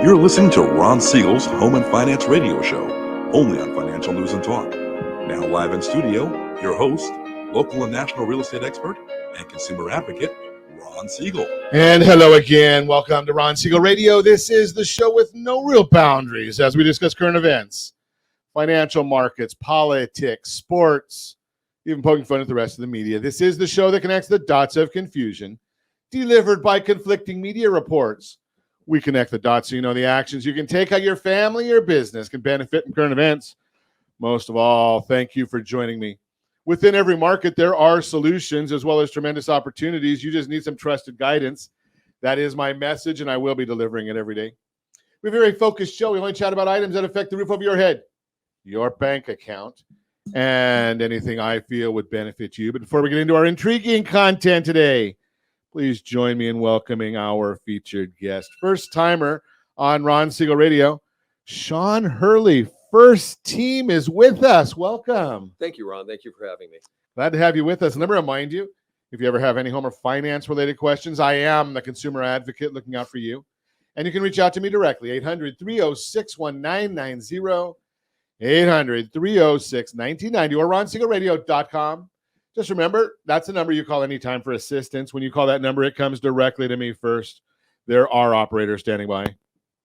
You're listening to Ron Siegel's Home and Finance Radio Show, only on Financial News and Talk. Now live in studio, your host, local and national real estate expert and consumer advocate, Ron Siegel. And hello again. Welcome to Ron Siegel Radio. This is the show with no real boundaries as we discuss current events, financial markets, politics, sports, even poking fun at the rest of the media. This is the show that connects the dots of confusion, delivered by conflicting media reports. We connect the dots so you know the actions you can take, how your family or business can benefit from current events. Most of all, thank you for joining me. Within every market, there are solutions as well as tremendous opportunities. You just need some trusted guidance. That is my message, and I will be delivering it every day. We have a very focused show. We only chat about items that affect the roof over your head, your bank account, and anything I feel would benefit you. But before we get into our intriguing content today, please join me in welcoming our featured guest. First timer on Ron Siegel Radio, Sean Hurley. First team is with us. Welcome. Thank you, Ron. Thank you for having me. Glad to have you with us. And let me remind you, if you ever have any home or finance related questions, I am the consumer advocate looking out for you. And you can reach out to me directly, 800-306-1990, 800-306-1990, or ronsiegelradio.com. Just remember, that's the number you call anytime for assistance. When you call that number, it comes directly to me first. There are operators standing by.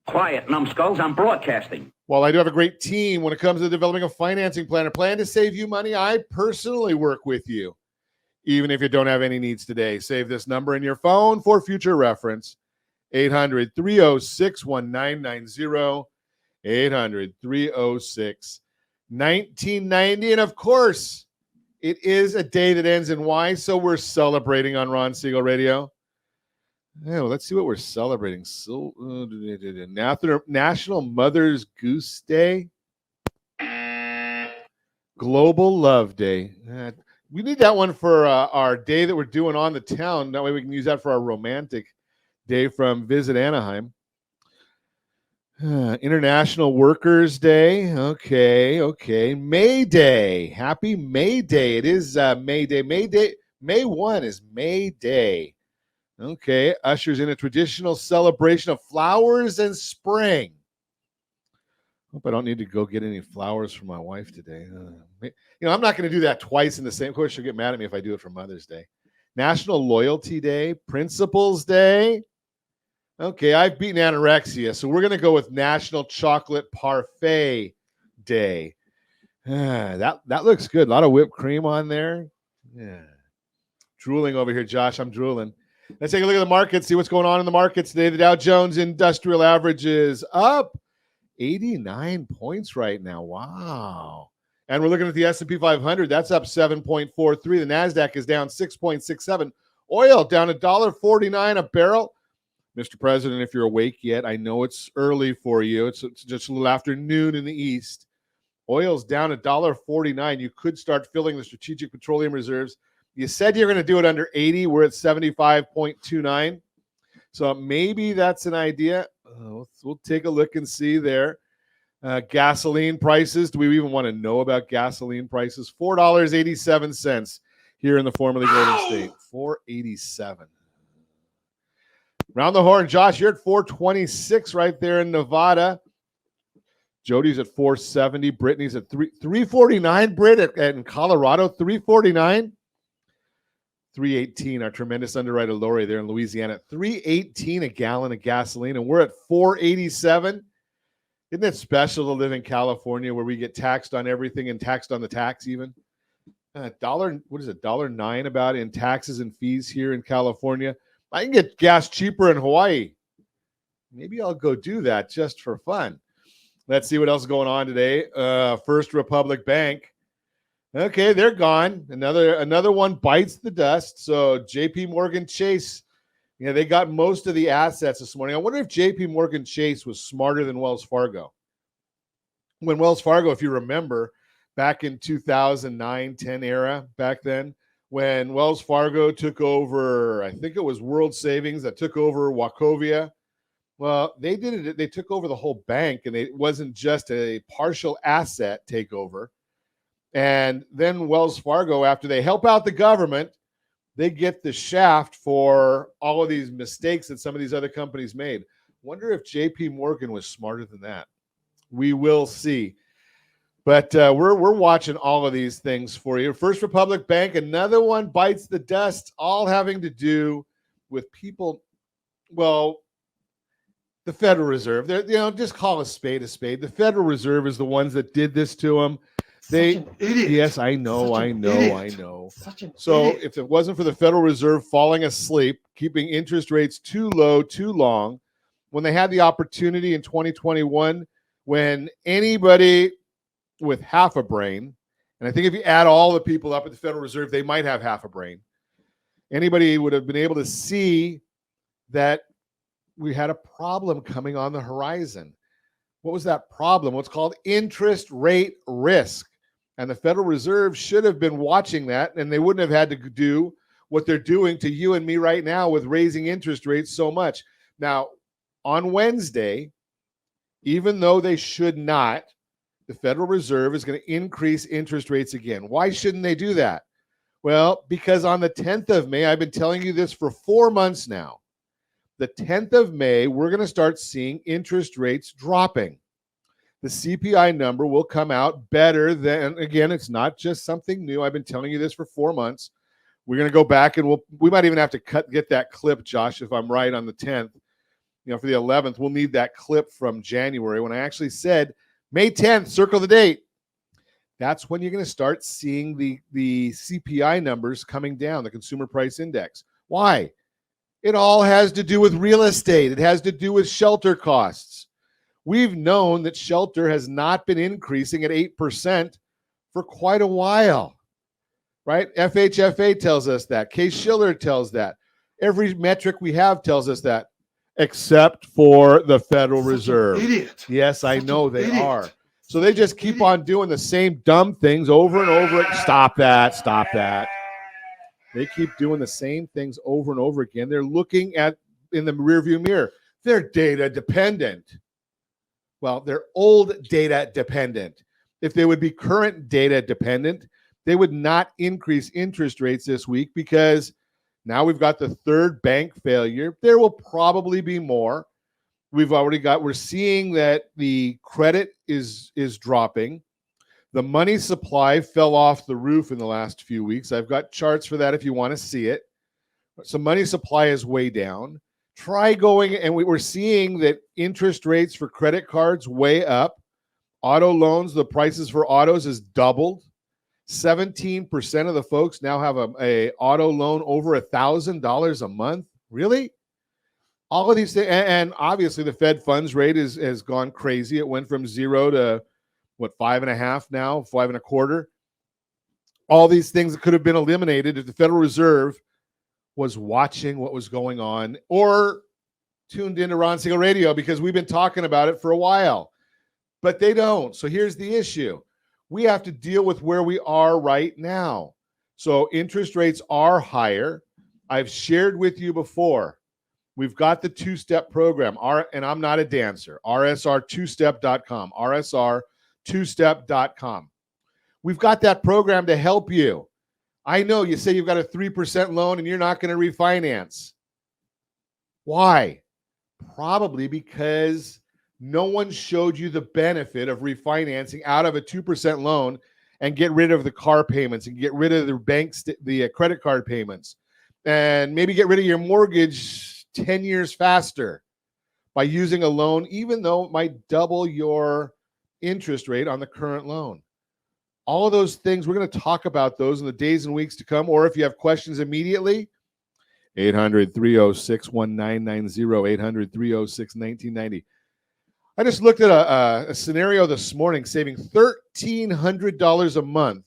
Quiet, numbskulls, I'm broadcasting. While I do have a great team when it comes to developing a financing plan, a plan to save you money, I personally work with you. Even if you don't have any needs today, save this number in your phone for future reference. 800-306-1990, 800-306-1990. And of course, it is a day that ends in Y, so we're celebrating on Ron Siegel Radio. Yeah, well, let's see what we're celebrating. So, National Mother's Goose Day, Global Love Day. We need that one for our day that we're doing on the town. That way we can use that for our romantic day from Visit Anaheim. International Workers Day. Okay. May Day. Happy May Day. It is May Day. May 1 is May Day. Okay. Ushers in a traditional celebration of flowers and spring. Hope I don't need to go get any flowers for my wife today. I'm not going to do that twice in the same. Of course, she'll get mad at me if I do it for Mother's Day. National Loyalty Day. Principles Day. Okay, I've beaten anorexia, so we're going to go with National Chocolate Parfait Day. That looks good. A lot of whipped cream on there. Yeah. Drooling over here, Josh. I'm drooling. Let's take a look at the markets, see what's going on in the markets today. The Dow Jones Industrial Average is up 89 points right now. Wow. And we're looking at the S&P 500. That's up 7.43. The NASDAQ is down 6.67. Oil down $1.49 a barrel. Mr. President, if you're awake yet, I know it's early for you. It's just a little after noon in the East. Oil's down $1.49. You could start filling the strategic petroleum reserves. You said you're going to do it under 80. We're at 75.29. So maybe that's an idea. We'll take a look and see there. Gasoline prices. Do we even want to know about gasoline prices? $4.87 here in the formerly Golden State. $4.87. Round the horn, Josh, you're at 426 right there in Nevada. Jody's at 470. Brittany's at 349. Britt in Colorado, 349. 318. Our tremendous underwriter Lori there in Louisiana, 318 a gallon of gasoline, and we're at 487. Isn't it special to live in California where we get taxed on everything and taxed on the tax even? $1.09 about in taxes and fees here in California. I can get gas cheaper in Hawaii. Maybe I'll go do that just for fun. Let's see what else is going on today. First Republic Bank. Okay, they're gone. Another one bites the dust. So JP Morgan Chase, they got most of the assets this morning. I wonder if JP Morgan Chase was smarter than Wells Fargo. When Wells Fargo, if you remember, back in 2009-10 era, back then, when Wells Fargo took over, I think it was World Savings that took over Wachovia. Well, they did it. They took over the whole bank, and it wasn't just a partial asset takeover. And then Wells Fargo, after they help out the government, they get the shaft for all of these mistakes that some of these other companies made. Wonder if J.P. Morgan was smarter than that. We will see. But we're watching all of these things for you. First Republic Bank, another one bites the dust, all having to do with people. Well, the Federal Reserve. Just call a spade a spade. The Federal Reserve is the ones that did this to them. Such an idiot. Yes, I know. Such an So idiot. if it wasn't for the Federal Reserve falling asleep, keeping interest rates too low, too long, when they had the opportunity in 2021, when anybody with half a brain, and I think if you add all the people up at the Federal Reserve, they might have half a brain, anybody would have been able to see that we had a problem coming on the horizon. What was that problem? What's called interest rate risk. And the Federal Reserve should have been watching that, and they wouldn't have had to do what they're doing to you and me right now with raising interest rates so much. Now, on Wednesday, even though they should not, the Federal Reserve is going to increase interest rates again. Why shouldn't they do that? Well, because on the 10th of May, I've been telling you this for 4 months now. The 10th of May, we're going to start seeing interest rates dropping. The CPI number will come out better than, again, it's not just something new. I've been telling you this for 4 months. We're going to go back and we might even have to get that clip, Josh, if I'm right, on the 10th. For the 11th, we'll need that clip from January when I actually said May 10th, circle the date. That's when you're going to start seeing the CPI numbers coming down, the Consumer Price Index. Why? It all has to do with real estate. It has to do with shelter costs. We've known that shelter has not been increasing at 8% for quite a while, right? FHFA tells us that. Case-Shiller tells that. Every metric we have tells us that, except for the Federal Reserve. Idiot. Yes, I know they are. So they just keep on doing the same dumb things over and over. Stop that. They keep doing the same things over and over again. They're looking at in the rearview mirror. They're data dependent. Well, they're old data dependent. If they would be current data dependent, they would not increase interest rates this week because now we've got the third bank failure. There will probably be more. We're seeing that the credit is dropping. The money supply fell off the roof in the last few weeks. I've got charts for that if you want to see it. So money supply is way down. Try going, and we're seeing that interest rates for credit cards way up. Auto loans, the prices for autos has doubled. 17% of the folks now have a auto loan over $1,000 a month. Really? All of these things, and obviously the Fed funds rate has gone crazy. It went from 0 to 5.5 now, 5.25. All these things that could have been eliminated if the Federal Reserve was watching what was going on or tuned into Ron Siegel Radio, because we've been talking about it for a while, but they don't. So here's the issue. We have to deal with where we are right now. So interest rates are higher. I've shared with you before. We've got the two-step program, and I'm not a dancer, rsr2step.com, rsr2step.com. We've got that program to help you. I know you say you've got a 3% loan and you're not going to refinance. Why? Probably because no one showed you the benefit of refinancing out of a 2% loan and get rid of the car payments and get rid of the credit card payments, and maybe get rid of your mortgage 10 years faster by using a loan, even though it might double your interest rate on the current loan. All of those things, we're going to talk about those in the days and weeks to come. Or if you have questions immediately, 800-306-1990, 800-306-1990. I just looked at a scenario this morning, saving $1,300 a month,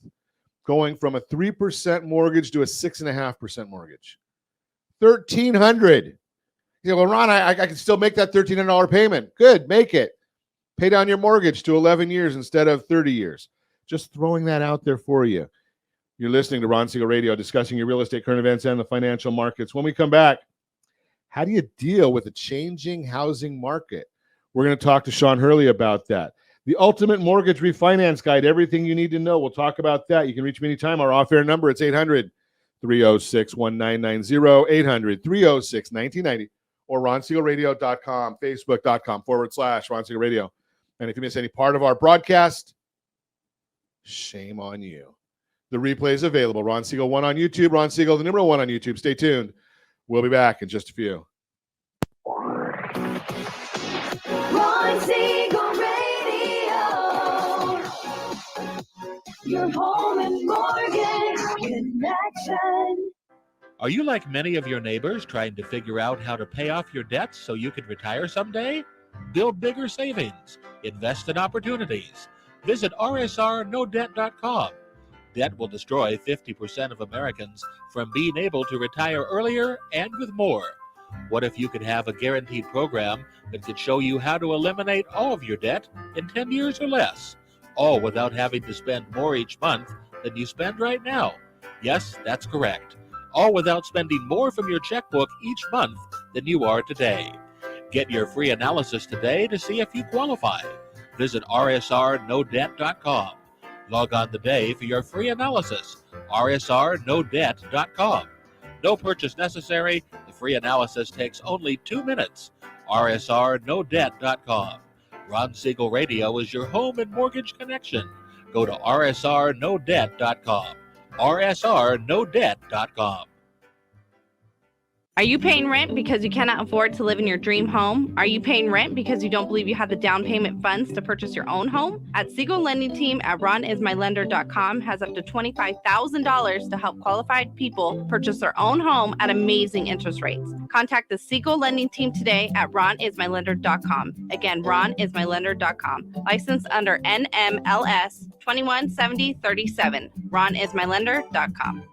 going from a 3% mortgage to a 6.5% mortgage. $1,300. You know, well, Ron, I can still make that $1,300 payment. Good, make it. Pay down your mortgage to 11 years instead of 30 years. Just throwing that out there for you. You're listening to Ron Siegel Radio, discussing your real estate, current events, and the financial markets. When we come back, how do you deal with a changing housing market? We're going to talk to Sean Hurley about that. The Ultimate Mortgage Refinance Guide, everything you need to know. We'll talk about that. You can reach me anytime. Our off-air number, it's 800-306-1990, 800-306-1990. or ronsiegelradio.com, facebook.com/Ron Siegel Radio. And if you miss any part of our broadcast, shame on you. The replay is available. Ron Siegel 1 on YouTube. Ron Siegel, the number 1 on YouTube. Stay tuned. We'll be back in just a few. Ron Siegel Radio, your home and mortgage connection. Are you like many of your neighbors trying to figure out how to pay off your debts so you can retire someday? Build bigger savings. Invest in opportunities. Visit rsrnodebt.com. Debt will destroy 50% of Americans from being able to retire earlier and with more. What if you could have a guaranteed program that could show you how to eliminate all of your debt in 10 years or less, all without having to spend more each month than you spend right now? Yes, that's correct. All without spending more from your checkbook each month than you are today. Get your free analysis today to see if you qualify. Visit rsrnodebt.com. Log on today for your free analysis, rsrnodebt.com. No purchase necessary. The free analysis takes only 2 minutes. rsrnodebt.com. Ron Siegel Radio is your home and mortgage connection. Go to rsrnodebt.com. rsrnodebt.com. Are you paying rent because you cannot afford to live in your dream home? Are you paying rent because you don't believe you have the down payment funds to purchase your own home? At Siegel Lending Team at ronismylender.com has up to $25,000 to help qualified people purchase their own home at amazing interest rates. Contact the Siegel Lending Team today at ronismylender.com. Again, ronismylender.com. Licensed under NMLS 217037. ronismylender.com.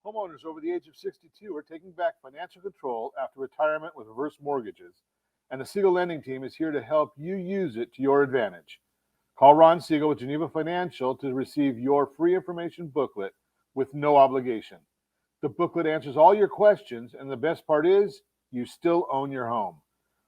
Homeowners over the age of 62 are taking back financial control after retirement with reverse mortgages, and the Siegel Lending Team is here to help you use it to your advantage. Call Ron Siegel with Geneva Financial to receive your free information booklet with no obligation. The booklet answers all your questions, and the best part is you still own your home.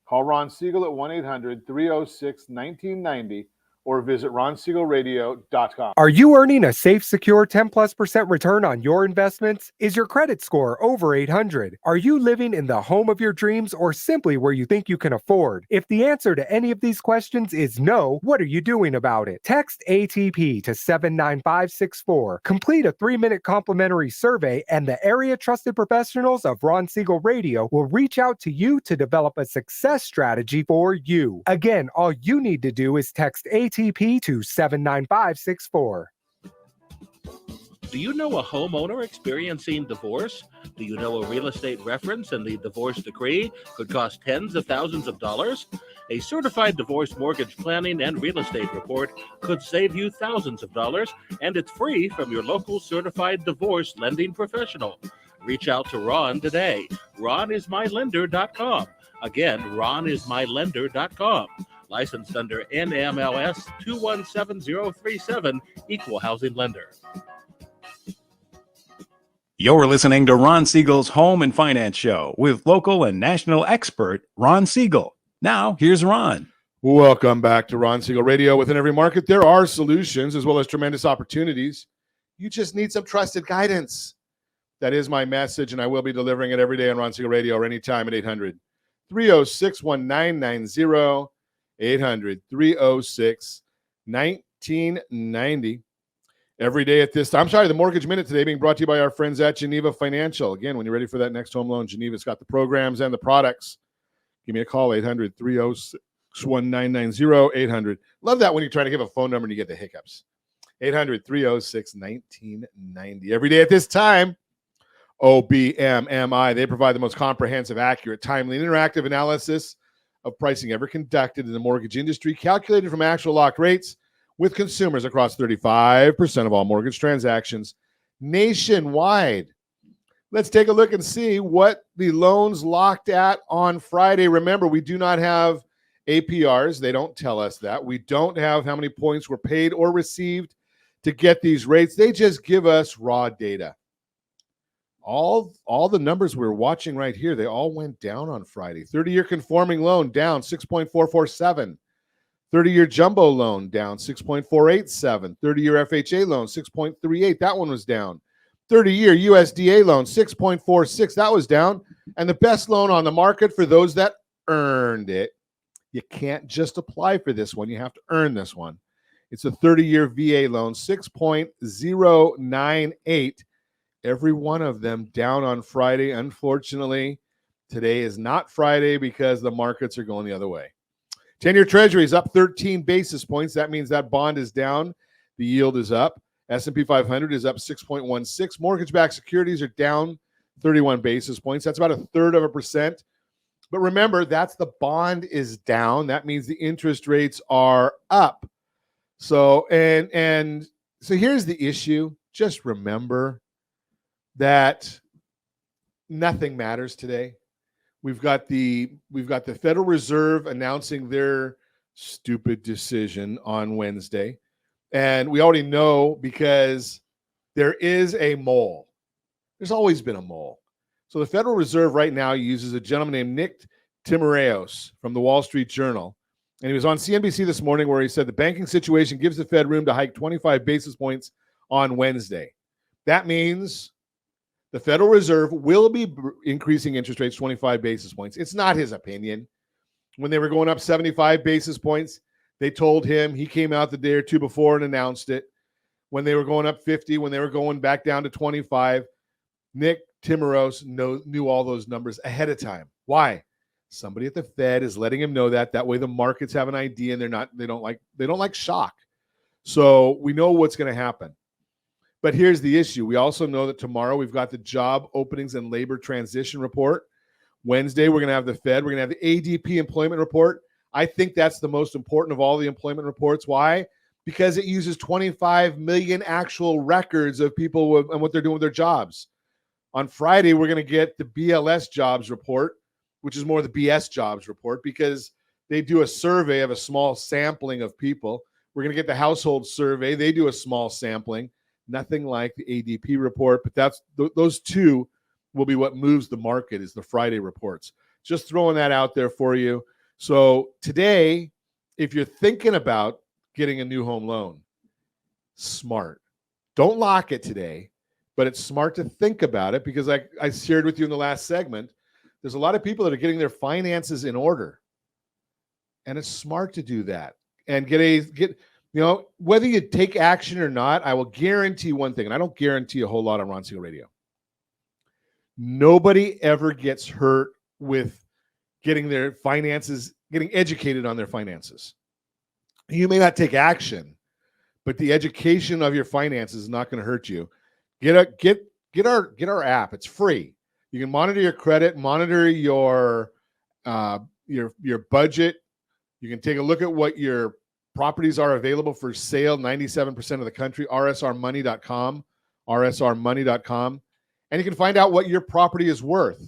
Call Ron Siegel at 1-800-306-1990 or visit ronsiegelradio.com. Are you earning a safe, secure 10+% return on your investments? Is your credit score over 800? Are you living in the home of your dreams or simply where you think you can afford? If the answer to any of these questions is no, what are you doing about it? Text ATP to 79564. Complete a 3-minute complimentary survey, and the area trusted professionals of Ron Siegel Radio will reach out to you to develop a success strategy for you. Again, all you need to do is text ATP to 79564. Do you know a homeowner experiencing divorce? Do you know a real estate reference and the divorce decree could cost tens of thousands of dollars? A certified divorce mortgage planning and real estate report could save you thousands of dollars, and it's free from your local certified divorce lending professional. Reach out to Ron today. ronismylender.com. Again, ronismylender.com. Licensed under NMLS 217037, Equal Housing Lender. You're listening to Ron Siegel's Home and Finance Show with local and national expert Ron Siegel. Now, here's Ron. Welcome back to Ron Siegel Radio. Within every market, there are solutions as well as tremendous opportunities. You just need some trusted guidance. That is my message, and I will be delivering it every day on Ron Siegel Radio or anytime at 800-306-1990. 800-306-1990. Every day at this time. I'm sorry, the Mortgage Minute today being brought to you by our friends at Geneva Financial. Again, when you're ready for that next home loan, Geneva's got the programs and the products. Give me a call, 800-306-1990. 800. Love that when you're trying to give a phone number and you get the hiccups. 800-306-1990. Every day at this time, OBMMI. They provide the most comprehensive, accurate, timely, and interactive analysis of pricing ever conducted in the mortgage industry, calculated from actual locked rates with consumers across 35% of all mortgage transactions nationwide. Let's take a look and see what the loans locked at on Friday. Remember, we do not have APRs. They don't tell us that. We don't have how many points were paid or received to get these rates. They just give us raw data. All the numbers we're watching right here, they all went down on Friday. 30-year conforming loan down 6.447. 30-year jumbo loan down 6.487. 30-year FHA loan 6.38. That one was down. 30-year USDA loan, 6.46. That was down. And the best loan on the market for those that earned it. You can't just apply for this one. You have to earn this one. It's a 30-year VA loan, 6.098. Every one of them down on Friday. Unfortunately, today is not Friday because the markets are going the other way. 10-year Treasury is up 13 basis points. That means that bond is down. The yield is up. S&P 500 is up 6.16. Mortgage-backed securities are down 31 basis points. That's about 1/3%. But remember, that's the bond is down. That means the interest rates are up. So so here's the issue. Just remember that nothing matters today. We've got the Federal Reserve announcing their stupid decision on Wednesday. And we already know because there is a mole. There's always been a mole. So the Federal Reserve right now uses a gentleman named Nick Timiraos from the Wall Street Journal. And he was on CNBC this morning where he said the banking situation gives the Fed room to hike 25 basis points on Wednesday. That means the Federal Reserve will be increasing interest rates 25 basis points. It's not his opinion. When they were going up 75 basis points, they told him, he came out the day or two before and announced it. When they were going up 50, when they were going back down to 25, Nick Timiraos knew all those numbers ahead of time. Why? Somebody at the Fed is letting him know that. That way the markets have an idea and they don't like shock. So we know what's going to happen. But here's the issue. We also know that tomorrow we've got the job openings and labor transition report. Wednesday, we're going to have the Fed. We're going to have the ADP employment report. I think that's the most important of all the employment reports. Why? Because it uses 25 million actual records of people and what they're doing with their jobs. On Friday, we're going to get the BLS jobs report, which is more the BS jobs report, because they do a survey of a small sampling of people. We're going to get the household survey. They do a small sampling. Nothing like the ADP report, but those two will be what moves the market is the Friday reports. Just throwing that out there for you. So today, if you're thinking about getting a new home loan, smart. Don't lock it today, but it's smart to think about it because I shared with you in the last segment, there's a lot of people that are getting their finances in order. And it's smart to do that and get whether you take action or not, I will guarantee one thing, and I don't guarantee a whole lot on Ron Siegel Radio. Nobody ever gets hurt with getting their finances, getting educated on their finances. You may not take action, but the education of your finances is not going to hurt you. Get our app. It's free. You can monitor your credit, monitor your budget. You can take a look at what your properties are available for sale, 97% of the country, rsrmoney.com, rsrmoney.com. And you can find out what your property is worth.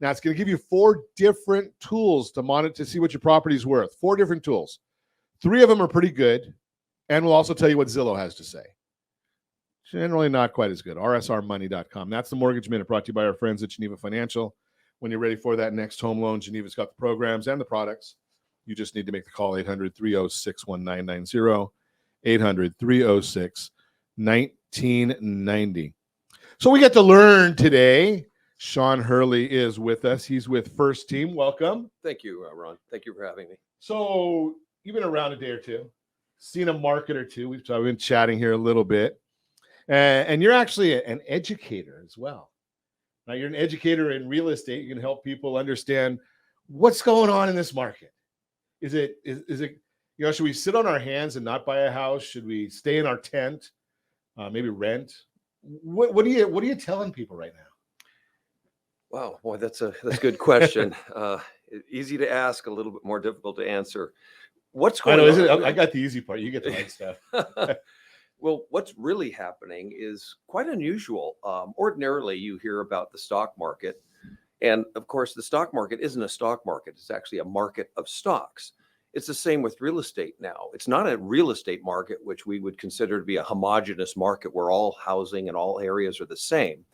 Now, it's going to give you 4 different tools to monitor to see what your property is worth. 4 different tools. 3 of them are pretty good, and we'll also tell you what Zillow has to say. Generally not quite as good, rsrmoney.com. That's the Mortgage Minute brought to you by our friends at Geneva Financial. When you're ready for that next home loan, Geneva's got the programs and the products. You just need to make the call, 800-306-1990, 800-306-1990. So we get to learn today. Sean Hurley is with us. He's with First Team. Welcome. Thank you, Ron. Thank you for having me. So you've been around a day or two, seen a market or two. We've been chatting here a little bit. And you're actually an educator as well. Now, you're an educator in real estate. You can help people understand what's going on in this market. Is it, should we sit on our hands and not buy a house? Should we stay in our tent, maybe rent? What are you telling people right now? Wow, boy, that's a good question. Easy to ask, a little bit more difficult to answer. What's going on? I got the easy part. You get the hard stuff. Well, what's really happening is quite unusual. Ordinarily, you hear about the stock market. And of course, the stock market isn't a stock market. It's actually a market of stocks. It's the same with real estate now. It's not a real estate market, which we would consider to be a homogeneous market where all housing and all areas are the same.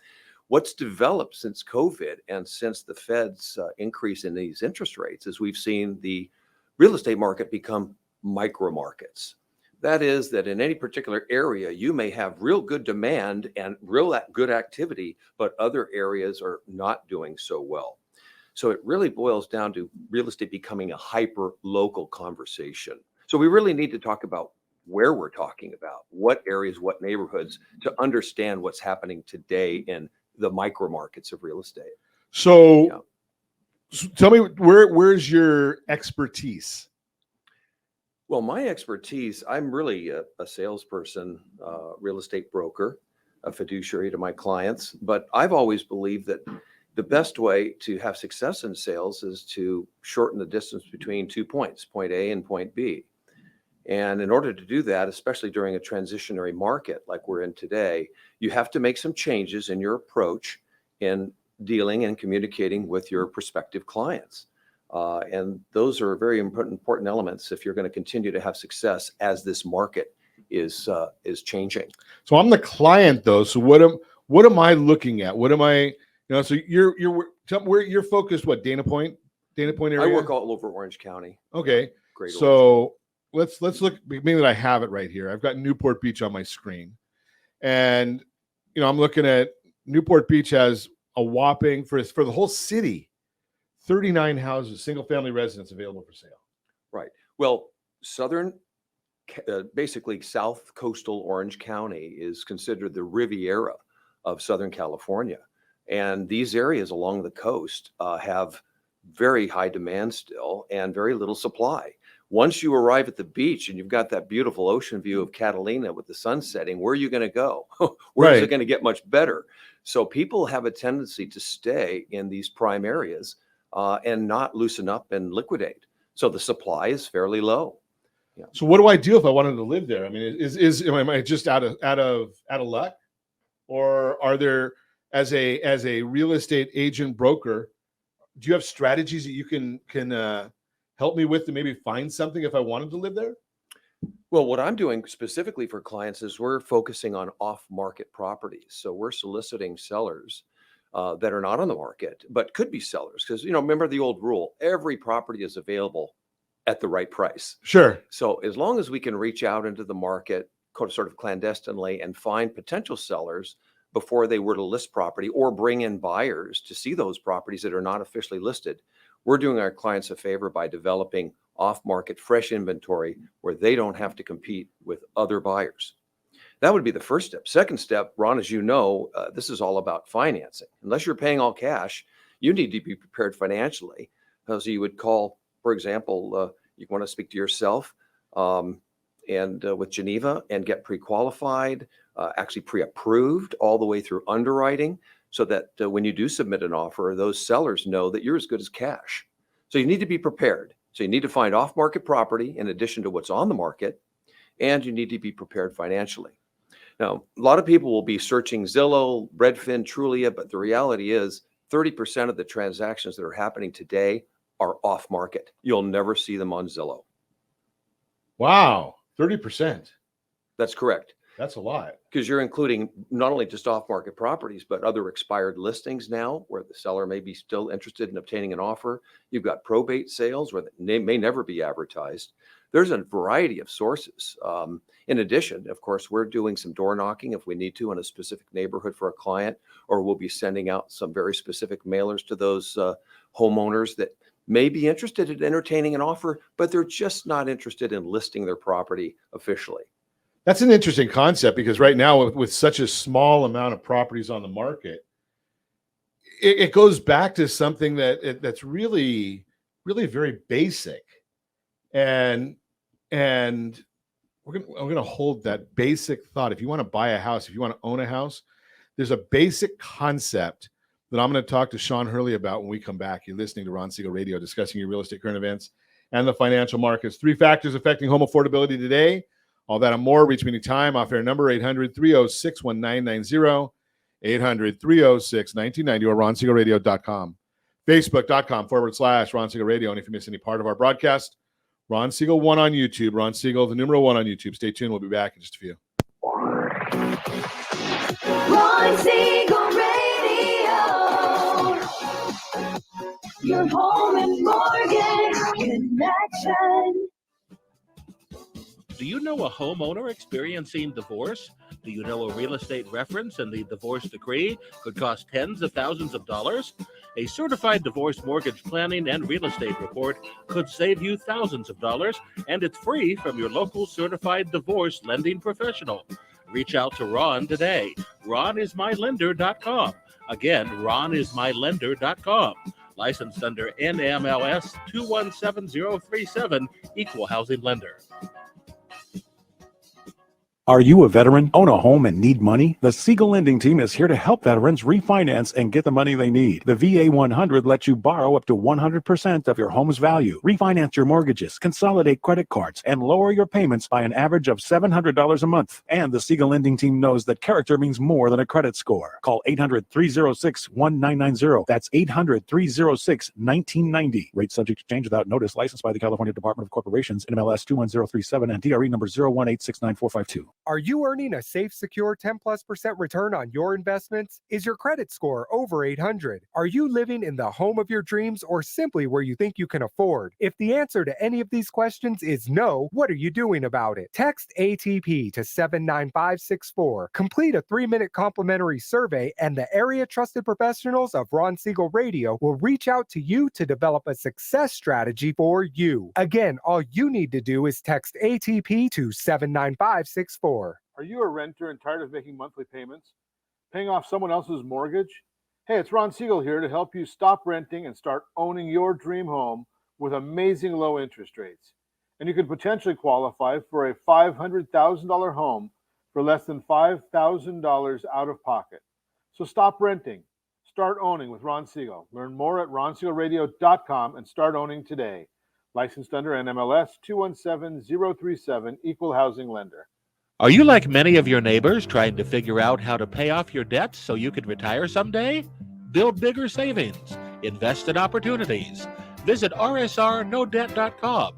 What's developed since COVID and since the Fed's increase in these interest rates is we've seen the real estate market become micro markets. That is that in any particular area, you may have real good demand and real good activity, but other areas are not doing so well. So it really boils down to real estate becoming a hyper local conversation. So we really need to talk about where we're talking about, what areas, what neighborhoods, to understand what's happening today in the micro markets of real estate. So, so tell me, where's your expertise? Well, my expertise, I'm really a salesperson, real estate broker, a fiduciary to my clients. But I've always believed that the best way to have success in sales is to shorten the distance between 2 points, point A and point B. And in order to do that, especially during a transitionary market like we're in today, you have to make some changes in your approach in dealing and communicating with your prospective clients. And those are very important elements if you're going to continue to have success as this market is changing. So I'm the client though. So what am I looking at? What am I, so you're focused, what, Dana Point area? I work all over Orange County. Okay. Great. So let's look, maybe that I have it right here. I've got Newport Beach on my screen. And, I'm looking at Newport Beach has a whopping, for the whole city, 39 houses, single family residents available for sale. Right. Well, basically South Coastal Orange County is considered the Riviera of Southern California. And these areas along the coast have very high demand still and very little supply. Once you arrive at the beach and you've got that beautiful ocean view of Catalina with the sun setting, where are you going to go? Where is it going to get much better? So people have a tendency to stay in these prime areas and not loosen up and liquidate. So the supply is fairly low. Yeah. So what do I do if I wanted to live there? I mean, am I just out of luck, or are there, as a real estate agent broker, do you have strategies that you can help me with to maybe find something if I wanted to live there? Well, what I'm doing specifically for clients is we're focusing on off-market properties. So we're soliciting sellers that are not on the market, but could be sellers. Because, remember the old rule, every property is available at the right price. Sure. So as long as we can reach out into the market sort of clandestinely and find potential sellers before they were to list property, or bring in buyers to see those properties that are not officially listed, we're doing our clients a favor by developing off-market fresh inventory where they don't have to compete with other buyers. That would be the first step. Second step, Ron, as you know, this is all about financing. Unless you're paying all cash, you need to be prepared financially. So you would call, for example, you want to speak to yourself and with Geneva and get pre-qualified, actually pre-approved all the way through underwriting, so that when you do submit an offer, those sellers know that you're as good as cash. So you need to be prepared. So you need to find off-market property in addition to what's on the market, and you need to be prepared financially. Now, a lot of people will be searching Zillow, Redfin, Trulia, but the reality is 30% of the transactions that are happening today are off-market. You'll never see them on Zillow. Wow, 30%. That's correct. That's a lot. Because you're including not only just off-market properties, but other expired listings now where the seller may be still interested in obtaining an offer. You've got probate sales where they may never be advertised. There's a variety of sources. In addition, of course, we're doing some door knocking if we need to in a specific neighborhood for a client, or we'll be sending out some very specific mailers to those homeowners that may be interested in entertaining an offer, but they're just not interested in listing their property officially. That's an interesting concept, because right now with such a small amount of properties on the market, it goes back to something that's really, really very basic. And we're gonna hold that basic thought. If you want to buy a house, if you want to own a house, there's a basic concept that I'm going to talk to Sean Hurley about when we come back. You're listening to Ron Siegel Radio, discussing your real estate current events and the financial markets. 3 factors affecting home affordability today. All that and more. Reach me anytime. Off air number 800-306-1990, 800-306-1990, or ronsiegelradio.com. Facebook.com/Ron Siegel Radio. And if you miss any part of our broadcast, Ron Siegel 1 on YouTube. Ron Siegel, the numeral 1 on YouTube. Stay tuned. We'll be back in just a few. Ron Siegel Radio. Your home and mortgage connection. Do you know a homeowner experiencing divorce? Do you know a real estate reference and the divorce decree could cost tens of thousands of dollars? A certified divorce mortgage planning and real estate report could save you thousands of dollars, and it's free from your local certified divorce lending professional. Reach out to Ron today. RonIsMyLender.com. Again, RonIsMyLender.com. Licensed under NMLS 217037, Equal Housing Lender. Are you a veteran, own a home, and need money? The Siegel Lending Team is here to help veterans refinance and get the money they need. The VA 100 lets you borrow up to 100% of your home's value, refinance your mortgages, consolidate credit cards, and lower your payments by an average of $700 a month. And the Siegel Lending Team knows that character means more than a credit score. Call 800-306-1990. That's 800-306-1990. Rate subject to change without notice. Licensed by the California Department of Corporations, NMLS 21037, and DRE number 018694452. Are you earning a safe, secure 10+% return on your investments? Is your credit score over 800? Are you living in the home of your dreams or simply where you think you can afford? If the answer to any of these questions is no, what are you doing about it? Text ATP to 79564. Complete a 3-minute complimentary survey, and the area trusted professionals of Ron Siegel Radio will reach out to you to develop a success strategy for you. Again, all you need to do is text ATP to 79564. Are you a renter and tired of making monthly payments? Paying off someone else's mortgage? Hey, it's Ron Siegel here to help you stop renting and start owning your dream home with amazing low interest rates. And you could potentially qualify for a $500,000 home for less than $5,000 out of pocket. So stop renting. Start owning with Ron Siegel. Learn more at ronsiegelradio.com and start owning today. Licensed under NMLS 217037, Equal Housing Lender. Are you like many of your neighbors trying to figure out how to pay off your debts so you can retire someday? Build bigger savings. Invest in opportunities. Visit rsrnodebt.com.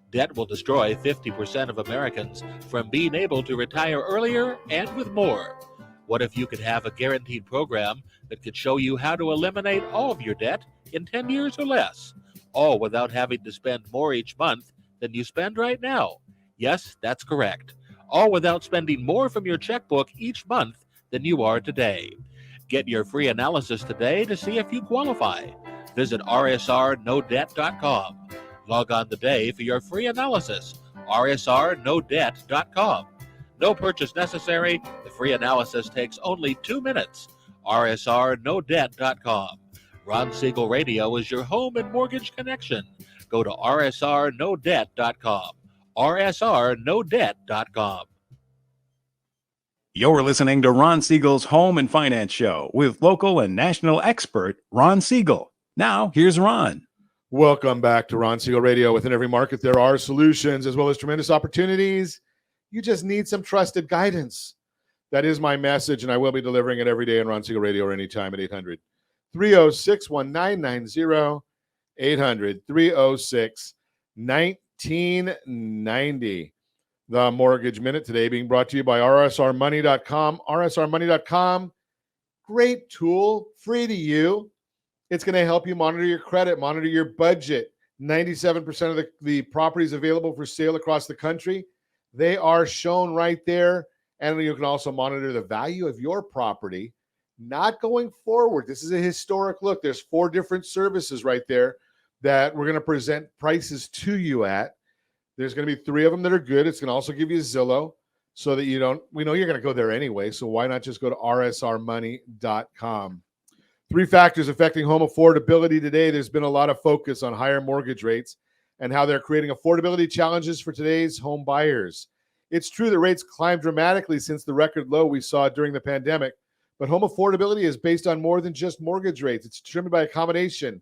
Debt will destroy 50% of Americans from being able to retire earlier and with more. What if you could have a guaranteed program that could show you how to eliminate all of your debt in 10 years or less, all without having to spend more each month than you spend right now? Yes, that's correct. All without spending more from your checkbook each month than you are today. Get your free analysis today to see if you qualify. Visit rsrnodebt.com. Log on today for your free analysis. rsrnodebt.com. No purchase necessary. The free analysis takes only 2 minutes. rsrnodebt.com. Ron Siegel Radio is your home and mortgage connection. Go to rsrnodebt.com. rsrnodebt.com. You're listening to Ron Siegel's Home and Finance Show with local and national expert Ron Siegel. Now, here's Ron. Welcome back to Ron Siegel Radio. Within every market, there are solutions as well as tremendous opportunities. You just need some trusted guidance. That is my message, and I will be delivering it every day on Ron Siegel Radio or anytime at 800-306-1990, 800-306-1990. The Mortgage Minute today being brought to you by rsrmoney.com. rsrmoney.com, great tool, free to you. It's going to help you monitor your credit, monitor your budget. 97% of the properties available for sale across the country, they are shown right there. And you can also monitor the value of your property, not going forward. This is a historic look. There's 4 different services right there that we're going to present prices to you at. There's going to be 3 of them that are good. It's going to also give you Zillow so that we know you're going to go there anyway. So why not just go to rsrmoney.com? 3 factors affecting home affordability today. There's been a lot of focus on higher mortgage rates and how they're creating affordability challenges for today's home buyers. It's true that rates climbed dramatically since the record low we saw during the pandemic, but home affordability is based on more than just mortgage rates. It's determined by a combination: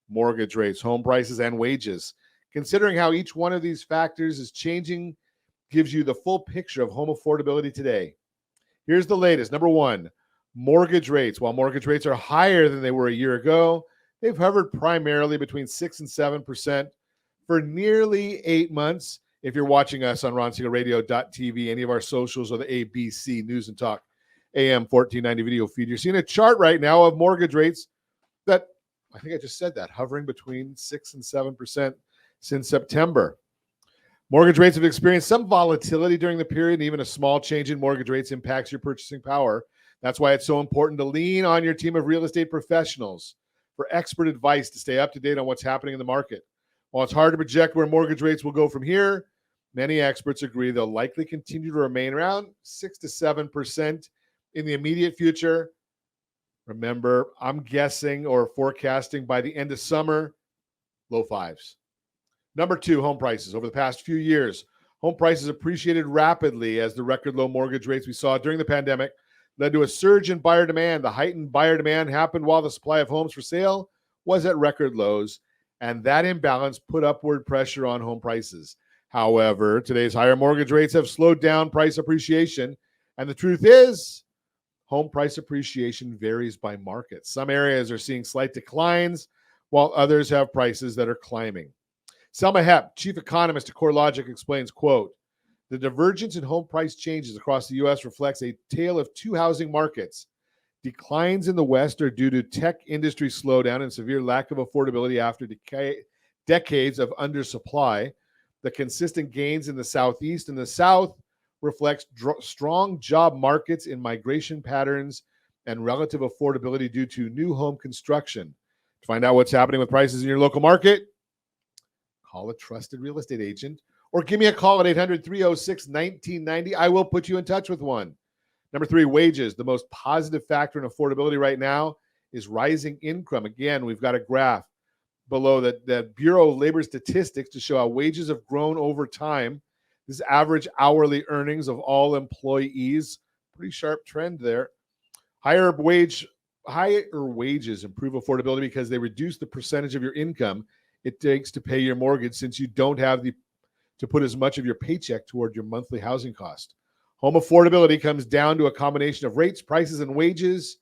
mortgage rates, home prices, and wages. Considering how each one of these factors is changing gives you the full picture of home affordability today. Here's the latest. Number 1, mortgage rates. While mortgage rates are higher than they were a year ago, they've hovered primarily between 6 and 7% for nearly 8 months. If you're watching us on RonSiegelRadio.tv, any of our socials, or the ABC News and Talk AM 1490 video feed, you're seeing a chart right now of mortgage rates that, I think I just said that, hovering between 6 and 7% since September. Mortgage rates have experienced some volatility during the period, and even a small change in mortgage rates impacts your purchasing power. That's why it's so important to lean on your team of real estate professionals for expert advice to stay up to date on what's happening in the market. While it's hard to project where mortgage rates will go from here, many experts agree they'll likely continue to remain around 6 to 7% in the immediate future. Remember, I'm guessing or forecasting by the end of summer, low fives. Number 2, home prices. Over the past few years, home prices appreciated rapidly as the record low mortgage rates we saw during the pandemic led to a surge in buyer demand. The heightened buyer demand happened while the supply of homes for sale was at record lows, and that imbalance put upward pressure on home prices. However, today's higher mortgage rates have slowed down price appreciation, and the truth is, home price appreciation varies by market. Some areas are seeing slight declines, while others have prices that are climbing. Selma Hepp, chief economist at CoreLogic, explains, quote, the divergence in home price changes across the U.S. reflects a tale of two housing markets. Declines in the West are due to tech industry slowdown and severe lack of affordability after decades of undersupply. The consistent gains in the Southeast and the South reflects strong job markets in migration patterns and relative affordability due to new home construction. To find out what's happening with prices in your local market, call a trusted real estate agent or give me a call at 800-306-1990. I will put you in touch with one. Number 3, wages. The most positive factor in affordability right now is rising income. Again, we've got a graph below the Bureau of Labor Statistics to show how wages have grown over time. This is average hourly earnings of all employees. Pretty sharp trend there. Higher wages improve affordability because they reduce the percentage of your income it takes to pay your mortgage, since you don't have to put as much of your paycheck toward your monthly housing cost. Home affordability comes down to a combination of rates, prices, and wages.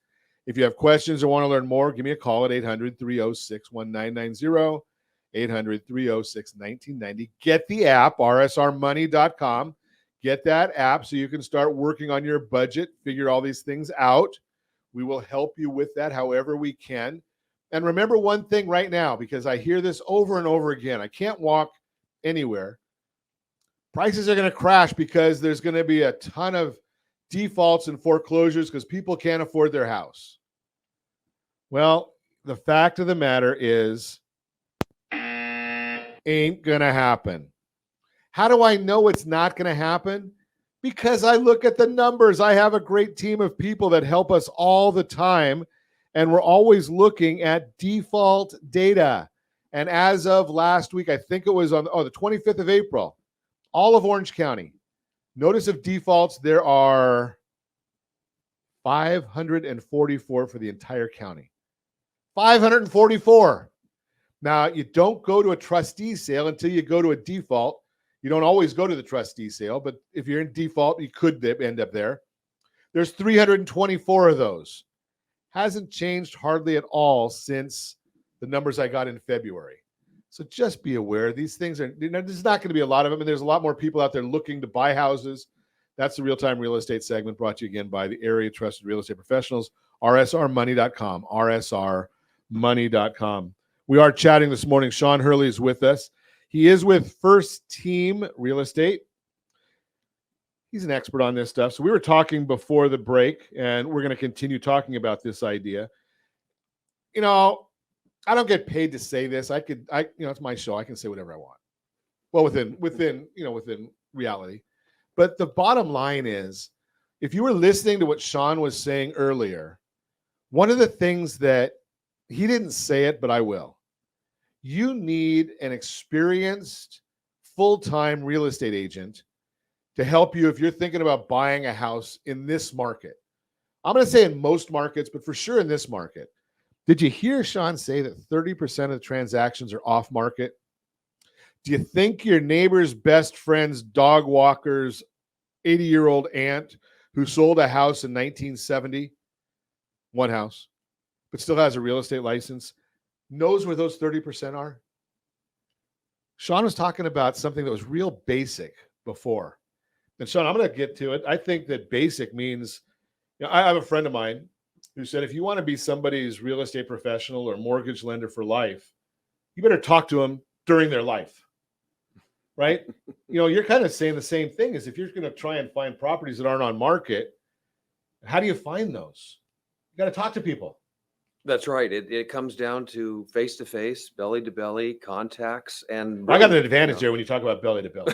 If you have questions or want to learn more, give me a call at 800-306-1990, 800-306-1990. Get the app, rsrmoney.com. Get that app so you can start working on your budget, figure all these things out. We will help you with that however we can. And remember one thing right now, because I hear this over and over again. I can't walk anywhere. Prices are going to crash because there's going to be a ton of defaults and foreclosures because people can't afford their house. Well, the fact of the matter is, ain't going to happen. How do I know it's not going to happen? Because I look at the numbers. I have a great team of people that help us all the time, and we're always looking at default data. And as of last week, I think it was on the 25th of April, all of Orange County, notice of defaults, there are 544 for the entire county. 544. Now, you don't go to a trustee sale until you go to a default. You don't always go to the trustee sale, but if you're in default, you could end up there. There's 324 of those. Hasn't changed hardly at all since the numbers I got in February. So just be aware. These things are, there's not going to be a lot of them, and there's a lot more people out there looking to buy houses. That's the Real-Time Real Estate segment brought to you again by the area trusted real estate professionals, rsrmoney.com, rsrmoney.com. We are chatting this morning. Sean Hurley is with us. He is with First Team Real Estate. He's an expert on this stuff. So we were talking before the break, and we're going to continue talking about this idea. You know, I don't get paid to say this. It's my show. I can say whatever I want. Well, within reality. But the bottom line is, if you were listening to what Sean was saying earlier, one of the things that he didn't say it, but I will. You need an experienced full-time real estate agent to help you if you're thinking about buying a house in this market. I'm going to say in most markets, but for sure in this market. Did you hear Sean say that 30% of the transactions are off market? Do you think your neighbor's best friend's dog walker's 80-year-old aunt who sold a house in 1970, one house, but still has a real estate license, knows where those 30% are? Sean was talking about something that was real basic before. And Sean, I'm going to get to it. I think that basic means, I have a friend of mine who said, if you want to be somebody's real estate professional or mortgage lender for life, you better talk to them during their life. right? You're kind of saying the same thing as if you're going to try and find properties that aren't on market. How do you find those? You got to talk to people. That's right. It comes down to face-to-face, belly-to-belly contacts, and I got an really, advantage there when you talk about belly to belly.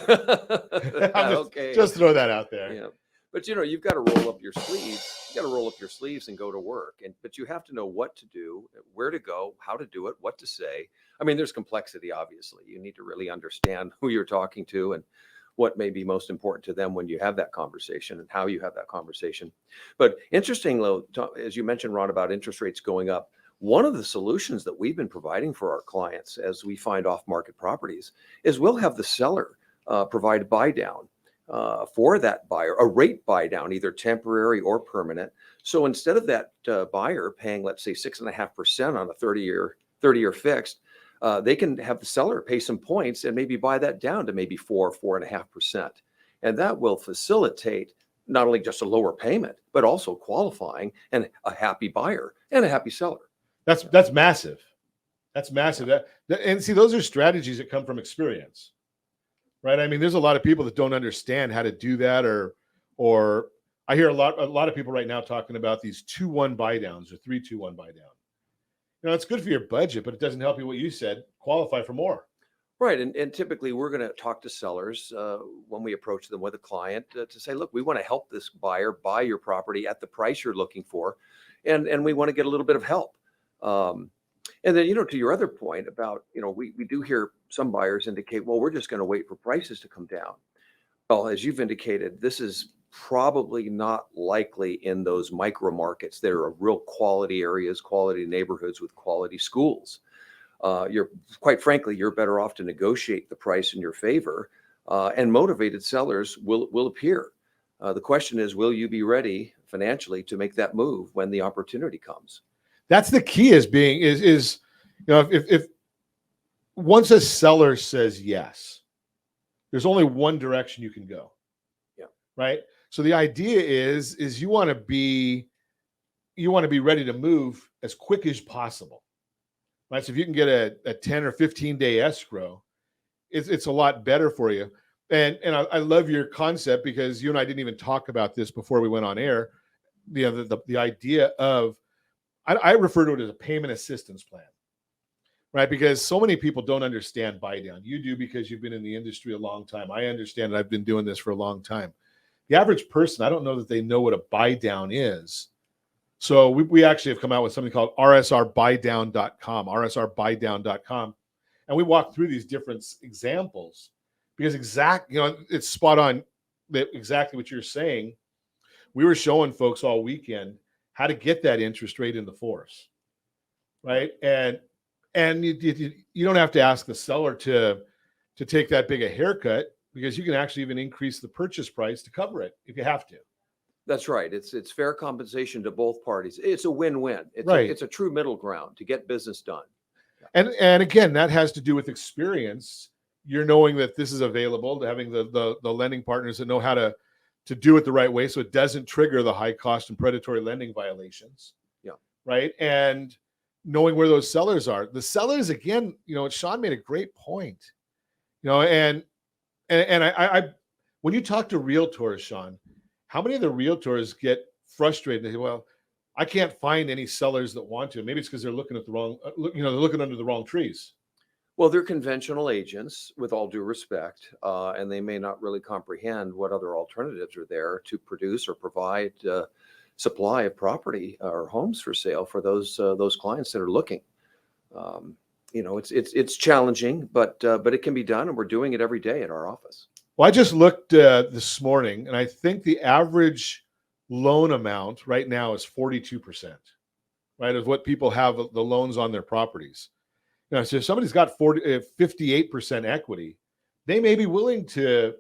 okay. Just throw that out there. Yeah. But you've got to roll up your sleeves. You got to roll up your sleeves and go to work. But you have to know what to do, where to go, how to do it, what to say. I mean, there's complexity, obviously. You need to really understand who you're talking to and what may be most important to them when you have that conversation and how you have that conversation. But interesting, as you mentioned, Ron, about interest rates going up, one of the solutions that we've been providing for our clients as we find off-market properties is we'll have the seller provide buy down for that buyer, a rate buy down, either temporary or permanent. So instead of that buyer paying, let's say, 6.5% on a 30-year fixed, they can have the seller pay some points and maybe buy that down to maybe 4.5%. And that will facilitate not only just a lower payment, but also qualifying and a happy buyer and a happy seller. That's massive. That's massive. And see, those are strategies that come from experience, right? I mean, there's a lot of people that don't understand how to do that, or I hear a lot of people right now talking about these 2-1 buy downs or 3-2-1 buy down. It's good for your budget, but it doesn't help you, what you said, qualify for more. Right. And typically we're going to talk to sellers when we approach them with a client to say, look, we want to help this buyer buy your property at the price you're looking for. And we want to get a little bit of help. And then, to your other point about, we do hear some buyers indicate, well, we're just going to wait for prices to come down. Well, as you've indicated, this is probably not likely in those micro markets that are real quality areas, quality neighborhoods with quality schools. Quite frankly, you're better off to negotiate the price in your favor, and motivated sellers will appear. The question is, will you be ready financially to make that move when the opportunity comes? That's the key if once a seller says yes, there's only one direction you can go. Yeah. Right. So the idea is you want to be ready to move as quick as possible. Right. So if you can get a 10 or 15 day escrow, it's a lot better for you. And I love your concept, because you and I didn't even talk about this before we went on air. The idea of, I refer to it as a payment assistance plan, right? Because so many people don't understand buy down. You do, because you've been in the industry a long time. I understand, and I've been doing this for a long time. The average person, I don't know that they know what a buy down is. So we actually have come out with something called rsrbuydown.com, rsrbuydown.com. And we walk through these different examples, because it's spot on, exactly what you're saying. We were showing folks all weekend how to get that interest rate in the force, right? And you don't have to ask the seller to take that big a haircut, because you can actually even increase the purchase price to cover it if you have to. That's right. It's fair compensation to both parties. It's a win-win. It's a true middle ground to get business done. And again, that has to do with experience. You're knowing that this is available, to having the lending partners that know how to do it the right way, so it doesn't trigger the high cost and predatory lending violations. Yeah. Right. And knowing where those sellers are. The sellers, again, Sean made a great point. And I when you talk to realtors, Sean, how many of the realtors get frustrated? They say, well, I can't find any sellers that want to. Maybe it's because they're looking at the wrong, they're looking under the wrong trees. Well, they're conventional agents, with all due respect, and they may not really comprehend what other alternatives are there to produce or provide supply of property or homes for sale for those clients that are looking. It's challenging, but it can be done, and we're doing it every day at our office. Well, I just looked this morning, and I think the average loan amount right now is 42%, right, of what people have the loans on their properties. So if somebody's got 58% equity, they may be willing to